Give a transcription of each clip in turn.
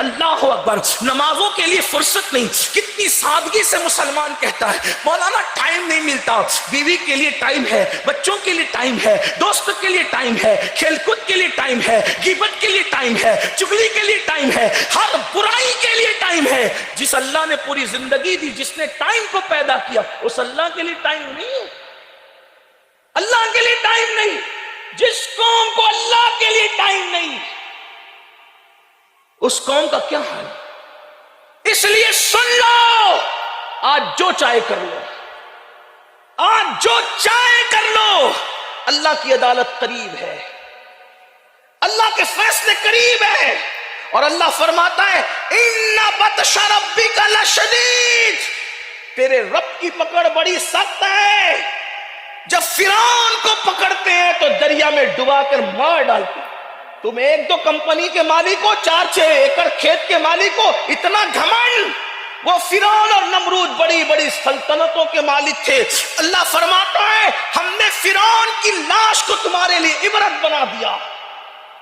اللہ اکبر، نمازوں کے لیے فرصت نہیں. کتنی سادگی سے مسلمان کہتا ہے مولانا ٹائم نہیں ملتا. بیوی کے لیے ٹائم ہے، بچوں کے لیے ٹائم ہے، دوست کے لیے ٹائم ہے، کھیل کود کے لیے ٹائم ہے، غیبت کے لیے ٹائم ہے، چغلی کے لیے ٹائم ہے، ہر برائی کے لیے ٹائم ہے. جس اللہ نے پوری زندگی دی، جس نے ٹائم کو پیدا کیا، اس اللہ کے لیے ٹائم نہیں ہے. اللہ کے لیے ٹائم نہیں. جس قوم کو اللہ کے لیے ٹائم نہیں، اس قوم کا کیا حال. اس لیے سن لو، آج جو چاہے کر لو، آج جو چاہے کر لو، اللہ کی عدالت قریب ہے، اللہ کے فیصلے قریب ہے. اور اللہ فرماتا ہے ان بطش ربک لشدید، تیرے رب کی پکڑ بڑی سخت ہے. جب فرعون کو پکڑتے ہیں تو دریا میں ڈبا کر مار ڈالتے ہیں. تم ایک دو کمپنی کے مالک ہو، 4-6 ایکڑ کھیت کے مالک ہو، اتنا گھمنڈ. وہ فرعون اور نمرود بڑی بڑی سلطنتوں کے مالک تھے. اللہ فرماتا ہے ہم نے فرعون کی لاش کو تمہارے لیے عبرت بنا دیا.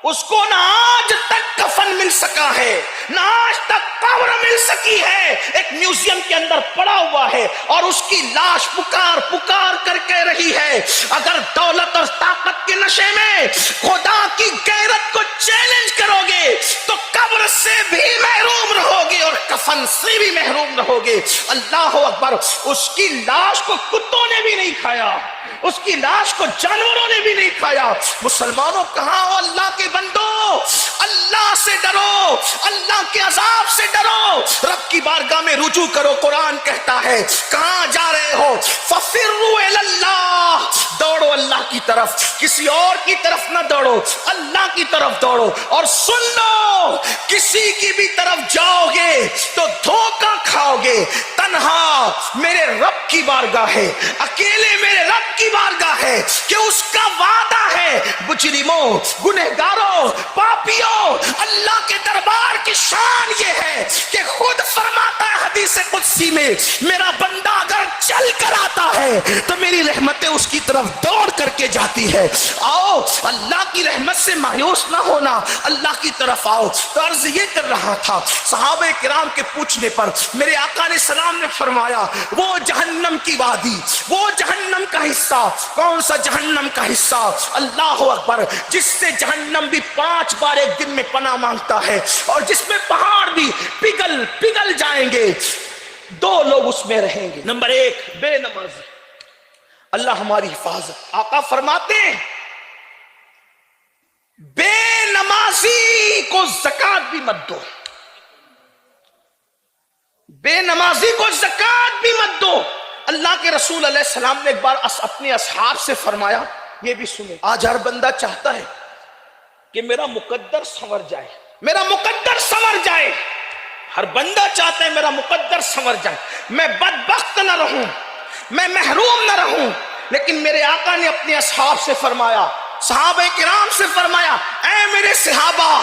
اس کو نہ آج تک کفن مل سکا ہے، نہ آج تک قبر مل سکی ہے. ایک میوزیم کے اندر پڑا ہوا ہے اور اس کی لاش پکار پکار کر کے رہی ہے. اگر دولت اور طاقت کے نشے میں خدا کی غیرت کو چیلنج کرو گے تو قبر سے بھی محروم رہو گے اور کفن سے بھی محروم رہو گے. اللہ اکبر. اس کی لاش کو کتوں نے بھی نہیں کھایا، اس کی لاش کو جانوروں نے بھی نہیں کھایا. مسلمانوں کہاں ہو اللہ کے بندو؟ اللہ سے ڈرو، اللہ کے عذاب سے ڈرو، رب کی بارگاہ میں رجوع کرو. قرآن کہتا ہے کہاں جا رہے ہو؟ ففروا الی اللہ، دوڑو اللہ کی طرف، کسی اور کی طرف نہ دوڑو، اللہ کی طرف دوڑو. اور سن لو، کسی کی بھی طرف جاؤ گے تو دھوکہ کھاؤ گے. تنہا میرے رب کی بارگاہ ہے، اکیلے میرے رب کی بارگاہ ہے کہ اس کا وعدہ ہے مجرموں، گنہگاروں، پاپیوں. اللہ کے دربار کی شان یہ ہے کہ خود فرماتا ہے حدیث قدسی میں میرا بندہ اگر چل کر آتا ہے تو میری رحمتیں اس کی طرف دوڑ کر کے جاتی ہے. آؤ اللہ کی رحمت سے مایوس نہ ہونا، اللہ کی طرف آؤ. تو عرض یہ کر رہا تھا، صحابہ کرام کے پوچھنے پر میرے آقا علیہ السلام نے فرمایا وہ جہنم کی وادی، وہ جہنم کا حصہ. کون سا جہنم کا حصہ؟ اللہ اکبر. جس سے جہنم بھی 5 بار ایک دن میں پناہ مانگتا ہے اور جس میں پہاڑ بھی پگھل پگھل جائیں گے. 2 لوگ اس میں رہیں گے. نمبر 1 بے نمازی. اللہ ہماری حفاظت. آقا فرماتے ہیں بے نمازی کو زکات بھی مت دو، بے نمازی کو زکات بھی مت دو. اللہ کے رسول علیہ السلام نے ایک بار اپنے اصحاب سے فرمایا، یہ بھی سنیں. آج ہر بندہ چاہتا ہے کہ میرا مقدر سنور جائے، میرا مقدر سنور جائے. ہر بندہ چاہتا ہے میرا مقدر سنور جائے، میں بدبخت نہ رہوں، میں محروم نہ رہوں. لیکن میرے آقا نے اپنے اصحاب سے فرمایا، صحابہ کرام سے فرمایا اے میرے صحابہ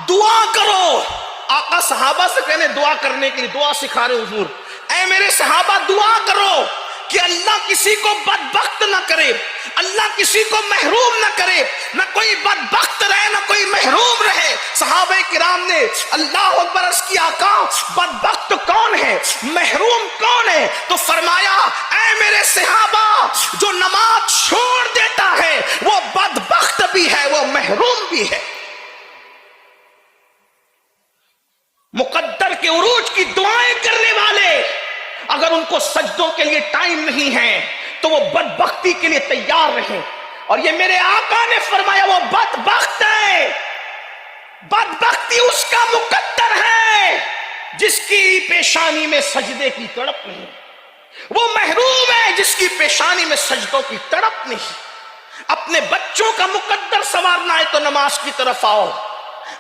دعا کرو. آقا صحابہ سے کہنے دعا کرنے کے لیے، دعا سکھا رہے حضور. اے میرے صحابہ دعا کرو کہ اللہ کسی کو بدبخت نہ کرے، اللہ کسی کو محروم نہ کرے، نہ کوئی بدبخت رہے نہ کوئی محروم رہے. صحابہ کرام نے اللہ اکبر عرض کیا آقا بدبخت کون ہے، محروم کون ہے؟ تو فرمایا اے میرے صحابہ جو نماز چھوڑ دیتا ہے وہ بدبخت بھی ہے، وہ محروم بھی ہے. مقدر کے عروج کی دعائیں کرنے والے اگر ان کو سجدوں کے لیے ٹائم نہیں ہے تو وہ بدبختی کے لیے تیار رہیں. اور یہ میرے آقا نے فرمایا وہ بدبخت ہے. بدبختی اس کا مقدر ہے جس کی پیشانی میں سجدے کی تڑپ نہیں، وہ محروم ہے جس کی پیشانی میں سجدوں کی تڑپ نہیں. اپنے بچوں کا مقدر سنوارنا ہے تو نماز کی طرف آؤ،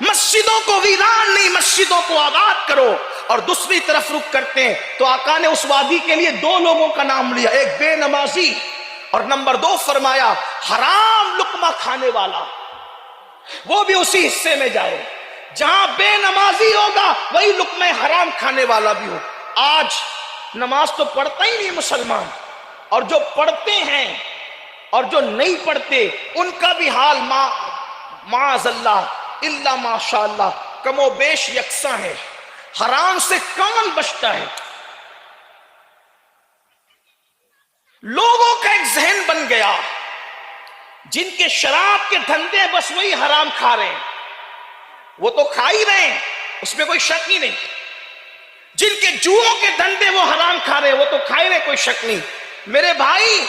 مسجدوں کو ویران نہیں مسجدوں کو آباد کرو. اور دوسری طرف رخ کرتے ہیں تو آقا نے اس وادی کے لیے 2 لوگوں کا نام لیا، ایک بے نمازی اور نمبر 2 فرمایا حرام لقمہ کھانے والا. وہ بھی اسی حصے میں جائے جہاں بے نمازی ہوگا وہی لقمہ حرام کھانے والا بھی ہو. آج نماز تو پڑھتا ہی نہیں مسلمان، اور جو پڑھتے ہیں اور جو نہیں پڑھتے ان کا بھی حال معاذ اللہ الا ماشاء اللہ کم و بیش یکساں ہے، حرام سے کون بچتا ہے؟ لوگوں کا ایک ذہن بن گیا، جن کے شراب کے دھندے بس وہی حرام کھا رہے ہیں، وہ تو کھا ہی رہے ہیں، اس میں کوئی شک ہی نہیں۔ جن کے جوؤں کے دھندے وہ حرام کھا رہے ہیں، وہ تو کھا ہی رہے، کوئی شک نہیں۔ میرے بھائی،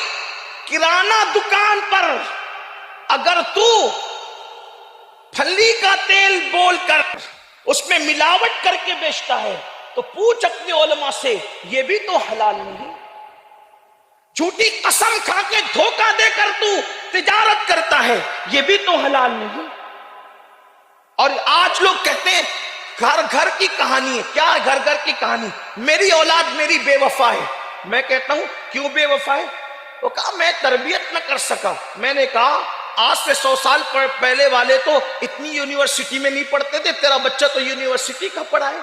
کرانہ دکان پر اگر تو پھلی کا تیل بول کر اس میں ملاوٹ کر کے بیچتا ہے تو پوچھ اپنے علماء سے، یہ بھی تو حلال نہیں۔ جھوٹی قسم کھا کے دھوکہ دے کر تو تجارت کرتا ہے، یہ بھی تو حلال نہیں۔ اور آج لوگ کہتے ہیں گھر گھر کی کہانی ہے۔ کیا گھر گھر کی کہانی؟ میری اولاد میری بے وفا ہے۔ میں کہتا ہوں کیوں بے وفا ہے؟ وہ کہا میں تربیت نہ کر سکا۔ میں نے کہا آج سے 100 سال پہلے والے تو اتنی یونیورسٹی میں نہیں پڑھتے تھے، تیرا بچہ تو یونیورسٹی کا پڑھا ہے،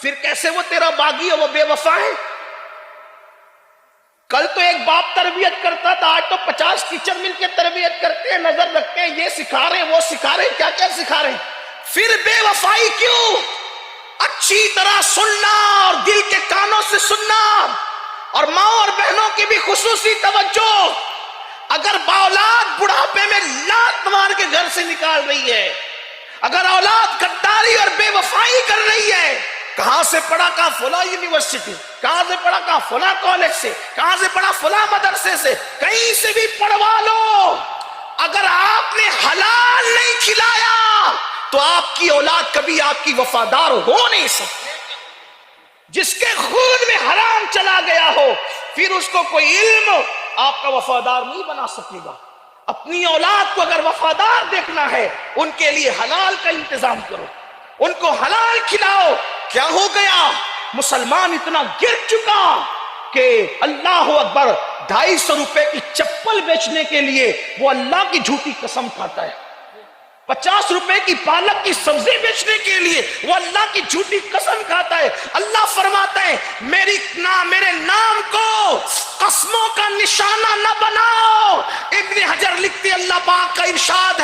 پھر کیسے وہ تیرا باغی ہے، وہ بے وفا ہے؟ کل تو ایک باپ تربیت کرتا تھا، آج تو 50 ٹیچر مل کے تربیت کرتے ہیں، نظر رکھتے ہیں، یہ سکھا رہے ہیں وہ سکھا رہے ہیں، کیا کیا سکھا رہے ہیں۔ پھر بے وفائی کیوں؟ اچھی طرح سننا اور دل کے کانوں سے سننا، اور ماں اور بہنوں کی بھی خصوصی توجہ۔ اگر اولاد بڑھاپے میں لات مار کے گھر سے نکال رہی ہے، اگر اولاد غداری اور بے وفائی کر رہی ہے، کہاں سے پڑھا؟ کہاں فلاں یونیورسٹی، کہاں سے پڑھا؟ کہاں فلاں کالج سے، کہاں سے پڑھا؟ فلاں مدرسے سے، کہیں سے بھی پڑھوا لو، اگر آپ نے حلال نہیں کھلایا تو آپ کی اولاد کبھی آپ کی وفادار ہو نہیں سکتی۔ جس کے خون میں حرام چلا گیا ہو، پھر اس کو کوئی علم آپ کا وفادار نہیں بنا سکے گا۔ اپنی اولاد کو اگر وفادار دیکھنا ہے، ان کے لیے حلال کا انتظام کرو، ان کو حلال کھلاؤ۔ کیا ہو گیا؟ مسلمان اتنا گر چکا کہ اللہ اکبر 250 روپے کی چپل بیچنے کے لیے وہ اللہ کی جھوٹی قسم کھاتا ہے، 50 روپے کی پالک کی سبزی بیچنے کے لیے وہ اللہ کی جھوٹی قسم کھاتا ہے۔ اللہ فرماتا ہے میرے نام کو قسموں کا نشانہ نہ بناؤ۔ ابن حجر لکھتے اللہ پاک کا ارشاد